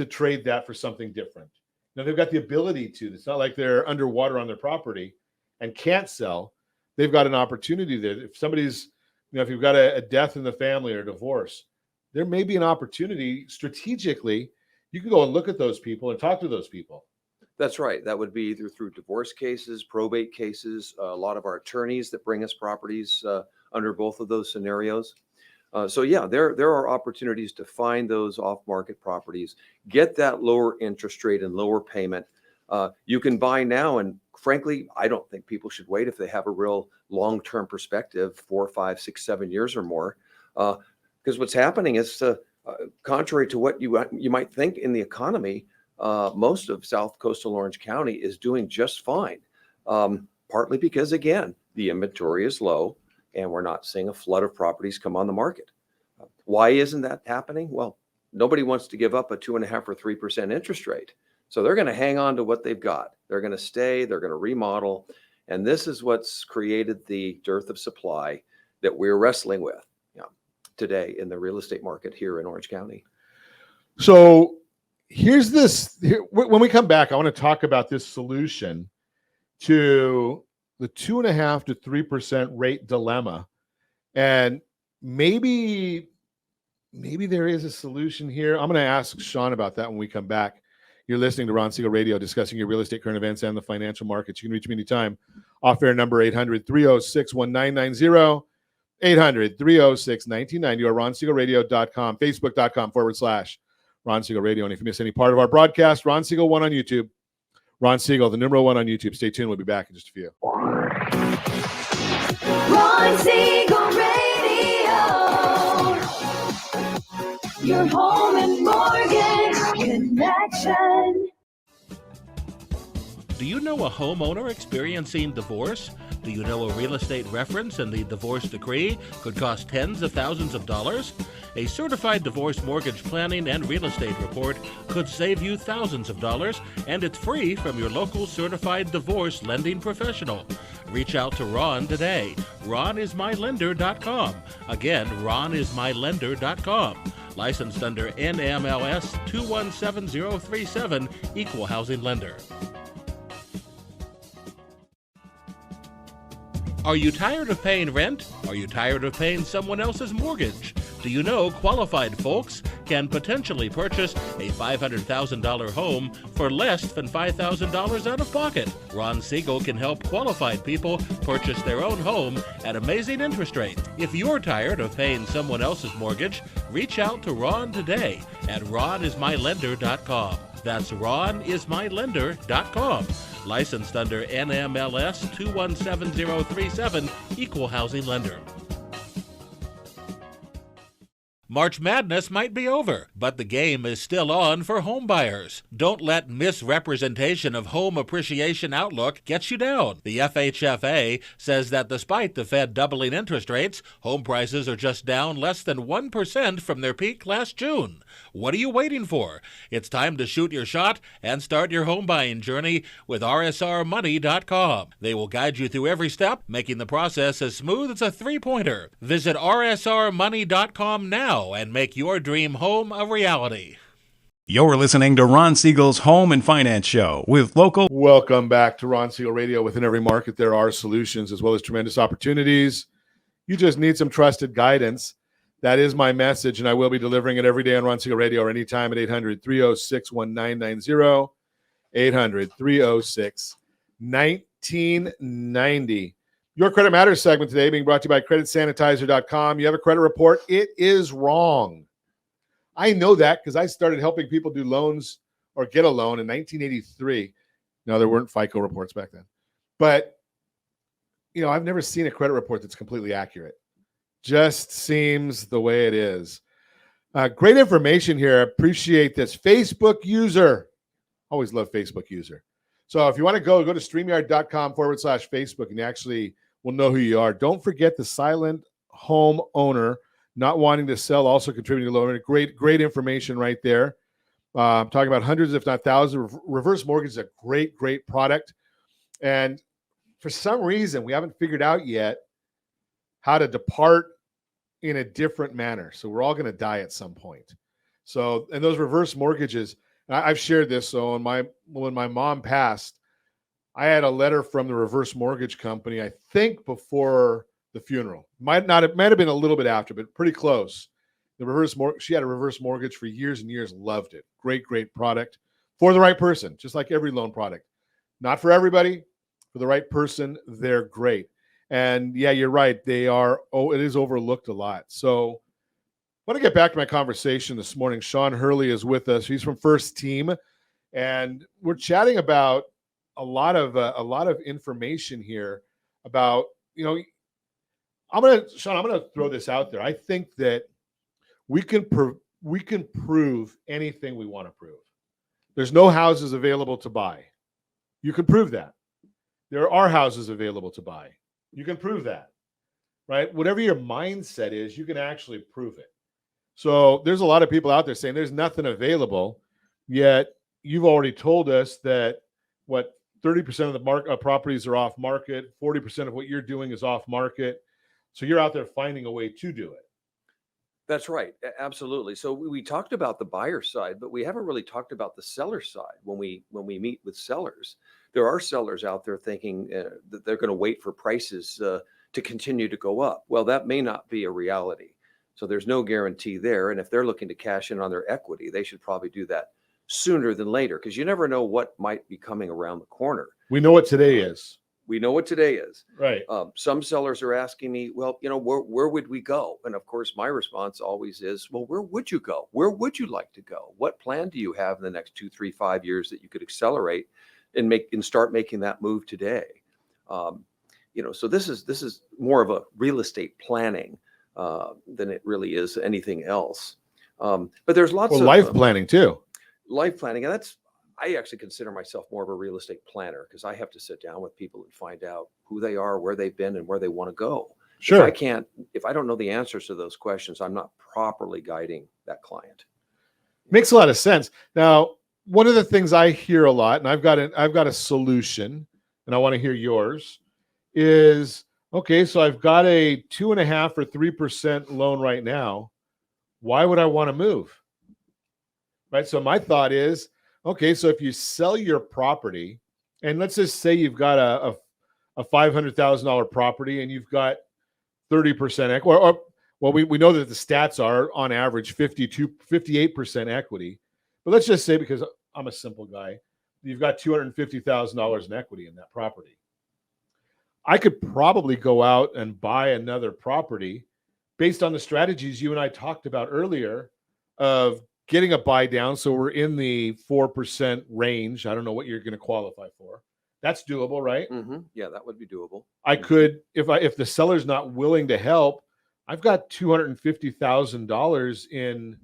trade that for something different. They've got the ability to. It's not like they're underwater on their property and can't sell. They've got an opportunity there. If somebody's, if you've got a death in the family or a divorce, there may be an opportunity strategically. You can go and look at those people and talk to those people. That's right. That would be either through divorce cases, probate cases, a lot of our attorneys that bring us properties under both of those scenarios. So yeah, there are opportunities to find those off-market properties, get that lower interest rate and lower payment. You can buy now, and frankly, I don't think people should wait if they have a real long-term perspective, 4, 5, 6, 7 years or more. Because what's happening is, contrary to what you might think in the economy, most of South Coastal Orange County is doing just fine. Partly because, again, the inventory is low and we're not seeing a flood of properties come on the market. Why isn't that happening? Well, nobody wants to give up a 2.5 or 3% interest rate. So they're going to hang on to what they've got. They're going to stay, they're going to remodel. And this is what's created the dearth of supply that we're wrestling with today in the real estate market here in Orange County. So here's this. When we come back, I want to talk about this solution to the 2.5 to 3% rate dilemma. And maybe there is a solution here. I'm going to ask Sean about that when we come back. You're listening to Ron Siegel Radio, discussing your real estate current events and the financial markets. You can reach me anytime. Off-air number 800-306-1990, 800-306-1990, or ronsiegelradio.com, facebook.com/Ron Siegel Radio. And if you miss any part of our broadcast, Ron Siegel 1 on YouTube. Ron Siegel, the number 1 on YouTube. Stay tuned. We'll be back in just a few. Ron Siegel Radio. Your home and mortgage connection. Do you know a homeowner experiencing divorce? Do you know a real estate reference and the divorce decree could cost tens of thousands of dollars? A certified divorce mortgage planning and real estate report could save you thousands of dollars, and it's free from your local certified divorce lending professional. Reach out to Ron today. RonIsMyLender.com. Again, RonIsMyLender.com. Licensed under NMLS 217037, Equal Housing Lender. Are you tired of paying rent? Are you tired of paying someone else's mortgage? Do you know qualified folks can potentially purchase a $500,000 home for less than $5,000 out of pocket? Ron Siegel can help qualified people purchase their own home at amazing interest rates. If you're tired of paying someone else's mortgage, reach out to Ron today at RonIsMyLender.com. That's RonIsMyLender.com. Licensed under NMLS 217037, Equal Housing Lender. March Madness might be over, but the game is still on for home buyers. Don't let misrepresentation of home appreciation outlook get you down. The FHFA says that despite the Fed doubling interest rates, home prices are just down less than 1% from their peak last June. What are you waiting for? It's time to shoot your shot and start your home buying journey with RSRmoney.com. They will guide you through every step, making the process as smooth as a three-pointer. Visit RSRmoney.com now and make your dream home a reality. You're listening to Ron Siegel's Home and Finance Show with local. Welcome back to Ron Siegel Radio. Within every market, there are solutions as well as tremendous opportunities. You just need some trusted guidance. That is my message, and I will be delivering it every day on Ron Siegel Radio or anytime at 800-306-1990, 800-306-1990. Your Credit Matters segment today being brought to you by CreditSanitizer.com. You have a credit report. It is wrong. I know that because I started helping people do loans or get a loan in 1983. No, there weren't FICO reports back then. But, I've never seen a credit report that's completely accurate. Just seems the way it is. Great information here. Appreciate this. Facebook user. Always love Facebook user. So if you want to go to StreamYard.com/Facebook and you actually will know who you are. Don't forget the silent home owner not wanting to sell, also contributing to loan. Great information right there. I'm talking about hundreds, if not thousands. Reverse mortgage is a great product. And for some reason, we haven't figured out yet how to depart in a different manner. So we're all going to die at some point. So, and those reverse mortgages, I've shared this. So when my mom passed, I had a letter from the reverse mortgage company, I think before the funeral. It might have been a little bit after, but pretty close. She had a reverse mortgage for years and years, loved it. Great product for the right person, just like every loan product. Not for everybody, for the right person, they're great. And yeah, you're right. It is overlooked a lot. So want to get back to my conversation this morning. Sean Hurley is with us. He's from First Team, and we're chatting about a lot of information here about, I'm gonna throw this out there. I think that we can prove anything we want to prove. There's no houses available to buy. You can prove that. There are houses available to buy. You can prove that, right? Whatever your mindset is, you can actually prove it. So there's a lot of people out there saying there's nothing available, yet you've already told us that 30% of the properties are off market, 40% of what you're doing is off market. So you're out there finding a way to do it. That's right. Absolutely. So we talked about the buyer side, but we haven't really talked about the seller side. When we meet with sellers, there are sellers out there thinking that they're going to wait for prices to continue to go up. Well, that may not be a reality. So there's no guarantee there. And if they're looking to cash in on their equity, they should probably do that sooner than later, because you never know what might be coming around the corner. We know what today is. We know what today is. Right. Some sellers are asking me, well, where would we go? And of course, my response always is, well, where would you go? Where would you like to go? What plan do you have in the next 2, 3, 5 years that you could accelerate and start making that move today? So this is more of a real estate planning than it really is anything else. But there's lots of life planning too. Life planning, and I actually consider myself more of a real estate planner, because I have to sit down with people and find out who they are, where they've been, and where they want to go. Sure. If I don't know the answers to those questions, I'm not properly guiding that client. Makes a lot of sense. Now, one of the things I hear a lot, and I've got a solution, and I want to hear yours, is, okay, so I've got a 2.5 or 3% loan right now. Why would I want to move? Right. So my thought is, okay, so if you sell your property, and let's just say you've got a $500,000 property and you've got 30% equity, we know that the stats are on average 58% equity. But let's just say, because I'm a simple guy, you've got $250,000 in equity in that property. I could probably go out and buy another property based on the strategies you and I talked about earlier of getting a buy down. So we're in the 4% range. I don't know what you're going to qualify for. That's doable, right? Mm-hmm. Yeah, that would be doable. I could, if the seller's not willing to help, I've got $250,000 in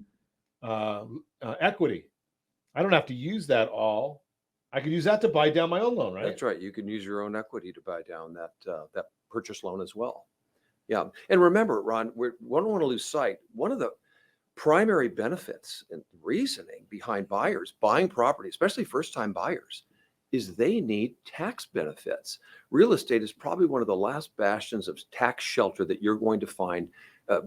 equity. I don't have to use that all. I could use that to buy down my own loan, right? That's right. You can use your own equity to buy down that purchase loan as well. Yeah. And remember, Ron, we don't want to lose sight. One of the primary benefits and reasoning behind buyers buying property, especially first-time buyers, is they need tax benefits. Real estate is probably one of the last bastions of tax shelter that you're going to find,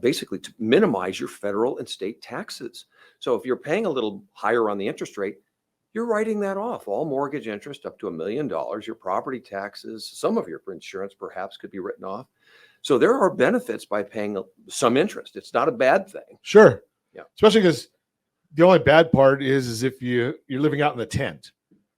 basically to minimize your federal and state taxes. So if you're paying a little higher on the interest rate, you're writing that off. All mortgage interest up to $1 million, your property taxes, some of your insurance perhaps could be written off. So there are benefits by paying some interest. It's not a bad thing. Sure. Yeah. Especially because the only bad part is if you're living out in the tent.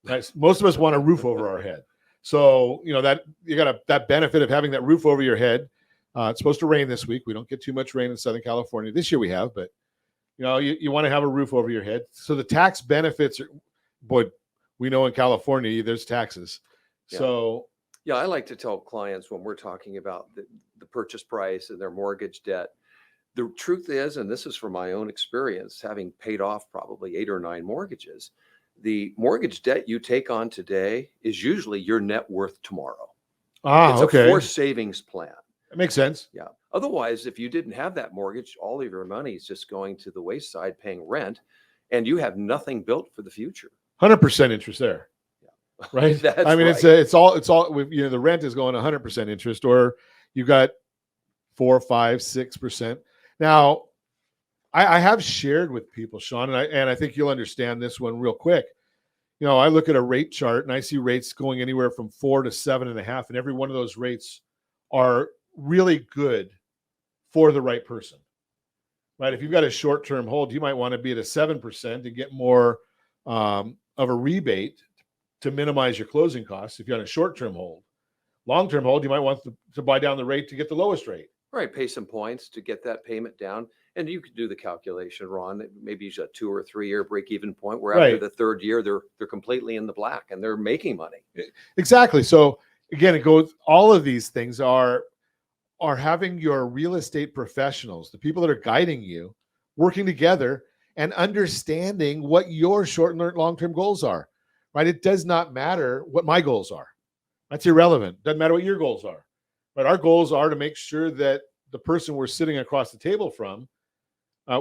Right? Most of us want a roof over our head. So, that you got that benefit of having that roof over your head. It's supposed to rain this week. We don't get too much rain in Southern California. This year we have, but you want to have a roof over your head. So the tax benefits are, boy, we know in California there's taxes. Yeah. So yeah, I like to tell clients when we're talking about the purchase price and their mortgage debt, the truth is, and this is from my own experience, having paid off probably 8 or 9 mortgages, the mortgage debt you take on today is usually your net worth tomorrow. It's okay. a forced savings plan. That makes sense. Yeah. Otherwise, if you didn't have that mortgage, all of your money is just going to the wayside paying rent, and you have nothing built for the future. 100% interest there. Yeah. Right. That's I mean, right. it's all the rent is going 100% interest, or you got 4, 5, 6%. Now, I have shared with people, Sean, and I think you'll understand this one real quick. I look at a rate chart and I see rates going anywhere from 4 to 7.5, and every one of those rates are really good for the right person. Right? If you've got a short-term hold, you might want to be at a 7% to get more of a rebate to minimize your closing costs. If you're on a short-term hold, long-term hold, you might want to buy down the rate to get the lowest rate. Right. Pay some points to get that payment down. And you could do the calculation, Ron. Maybe it's a 2 or 3 year break even point where Right. after the third year, they're completely in the black and they're making money. Exactly. So again, it goes. All of these things are having your real estate professionals, the people that are guiding you, working together and understanding what your short and long-term goals are. Right? It does not matter what my goals are. That's irrelevant. Doesn't matter what your goals are. But our goals are to make sure that the person we're sitting across the table from,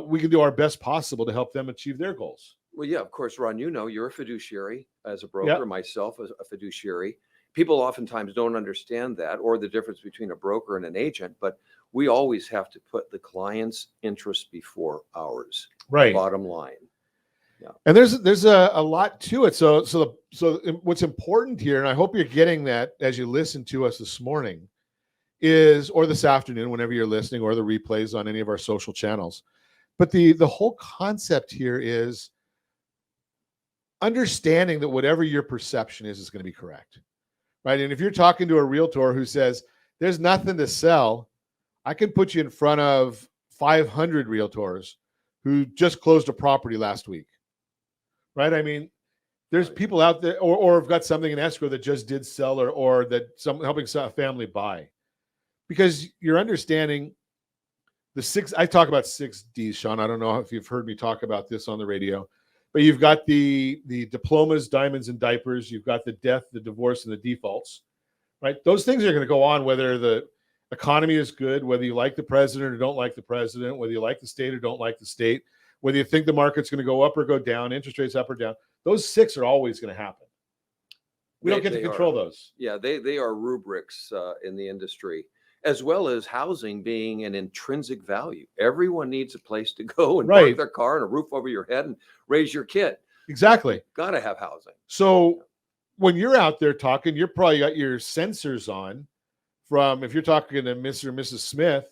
we can do our best possible to help them achieve their goals. Well, yeah, of course, Ron, you're a fiduciary as a broker, Yep. myself as a fiduciary. People oftentimes don't understand that or the difference between a broker and an agent, but we always have to put the client's interest before ours. Right. Bottom line. And there's a lot to it. So what's important here, and I hope you're getting that as you listen to us this morning, or this afternoon, whenever you're listening, or the replays on any of our social channels. But the whole concept here is understanding that whatever your perception is going to be correct, right? And if you're talking to a realtor who says there's nothing to sell, I can put you in front of 500 realtors who just closed a property last week. Right? I mean, there's people out there or have got something in escrow that just did sell or that helping a family buy. Because you're understanding I talk about 6 Ds, Sean. I don't know if you've heard me talk about this on the radio, but you've got the diplomas, diamonds, and diapers. You've got the death, the divorce, and the defaults, right? Those things are going to go on whether the economy is good, whether you like the president or don't like the president, whether you like the state or don't like the state, whether you think the market's going to go up or go down, interest rates up or down. Those 6 are always going to happen. We don't get to control those. Yeah, they are rubrics in the industry, as well as housing being an intrinsic value. Everyone needs a place to go and park their car and a roof over your head and raise your kid. Exactly. Got to have housing. So when you're out there talking, you're probably got your sensors on from, if you're talking to Mr. or Mrs. Smith,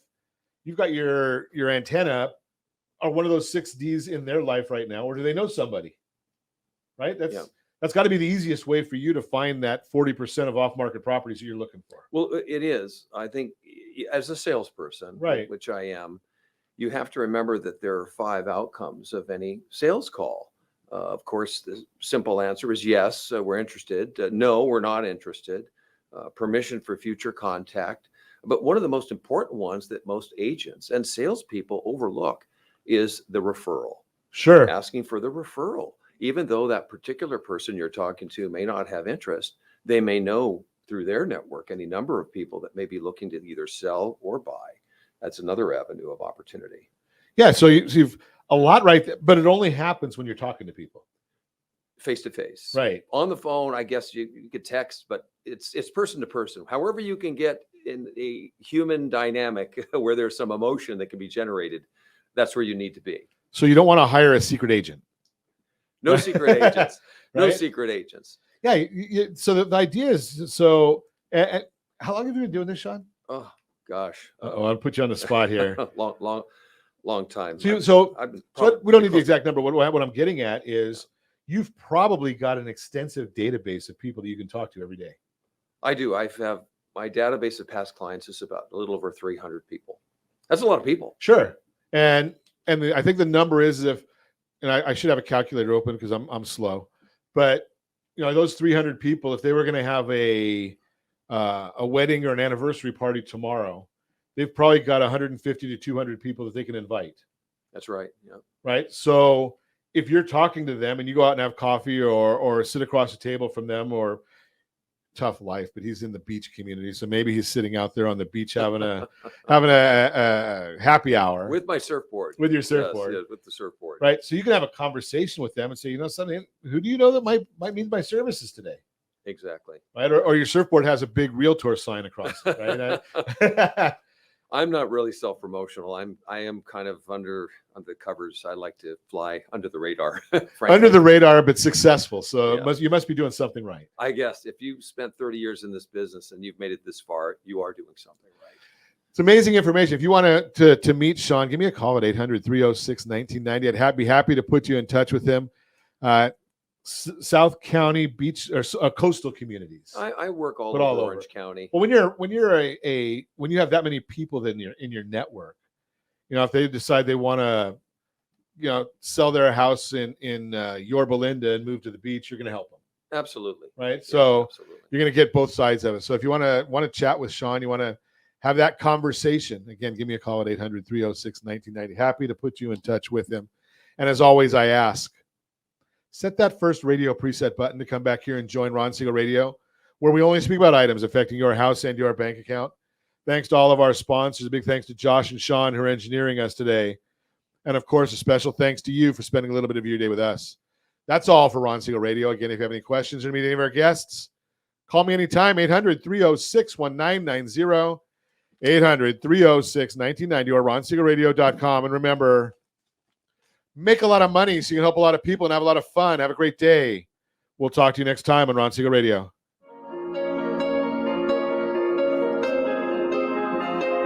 you've got your antenna up. Are one of those 6 Ds in their life right now, or do they know somebody? Right? That's got to be the easiest way for you to find that 40% of off-market properties that you're looking for. Well, it is. I think as a salesperson, right, which I am, you have to remember that there are 5 outcomes of any sales call. Of course, the simple answer is yes, we're interested. No, we're not interested. Permission for future contact. But one of the most important ones that most agents and salespeople overlook is the referral. Sure. Asking for the referral. Even though that particular person you're talking to may not have interest, they may know through their network any number of people that may be looking to either sell or buy. That's another avenue of opportunity. Yeah, so you've a lot right there, but it only happens when you're talking to people. Face to face. Right. On the phone, I guess you could text, but it's person to person. However you can get in a human dynamic where there's some emotion that can be generated, that's where you need to be. So you don't want to hire a secret agent. No secret agents. No Right? secret agents. Yeah. So the idea is, so how long have you been doing this, Sean? Oh, gosh. I'll put you on the spot here. long time. So we don't need the exact number. What I'm getting at is you've probably got an extensive database of people that you can talk to every day. I do. I have my database of past clients is about a little over 300 people. That's a lot of people. Sure. And I think the number is I should have a calculator open because I'm slow, but those 300 people, if they were going to have a wedding or an anniversary party tomorrow, they've probably got 150 to 200 people that they can invite. That's right. Yeah. Right. So if you're talking to them and you go out and have coffee or sit across the table from them, or tough life, but he's in the beach community, so maybe he's sitting out there on the beach having a happy hour with my surfboard, with your surfboard. Yes, with the surfboard, right? So you can have a conversation with them and say, something, who do you know that might need my services today? Exactly. Right. Or your surfboard has a big realtor sign across it, right? I'm not really self-promotional. I am kind of under the covers. I like to fly under the radar. Under the radar, but successful. So you must be doing something right. I guess if you've spent 30 years in this business and you've made it this far, you are doing something right. It's amazing information. If you want to meet Sean, give me a call at 800-306-1990. I'd be happy to put you in touch with him. South County beach or coastal communities. I work all over Orange County. Well, when you have that many people in your network, if they decide they want to, sell their house in Yorba Linda and move to the beach, you're going to help them. Absolutely. Right. Yeah, So absolutely. you're going to get both sides of it. So if you want to chat with Sean, you want to have that conversation, again, give me a call at 800-306-1990. Happy to put you in touch with him. And as always, I ask, set that first radio preset button to come back here and join Ron Siegel Radio, where we only speak about items affecting your house and your bank account. Thanks to all of our sponsors. A big thanks to Josh and Sean who are engineering us today. And of course, a special thanks to you for spending a little bit of your day with us. That's all for Ron Siegel Radio. Again, if you have any questions or meet any of our guests, call me anytime, 800-306-1990, 800-306-1990, or ronsiegelradio.com. And remember, make a lot of money so you can help a lot of people and have a lot of fun. Have a great day. We'll talk to you next time on Ron Siegel Radio.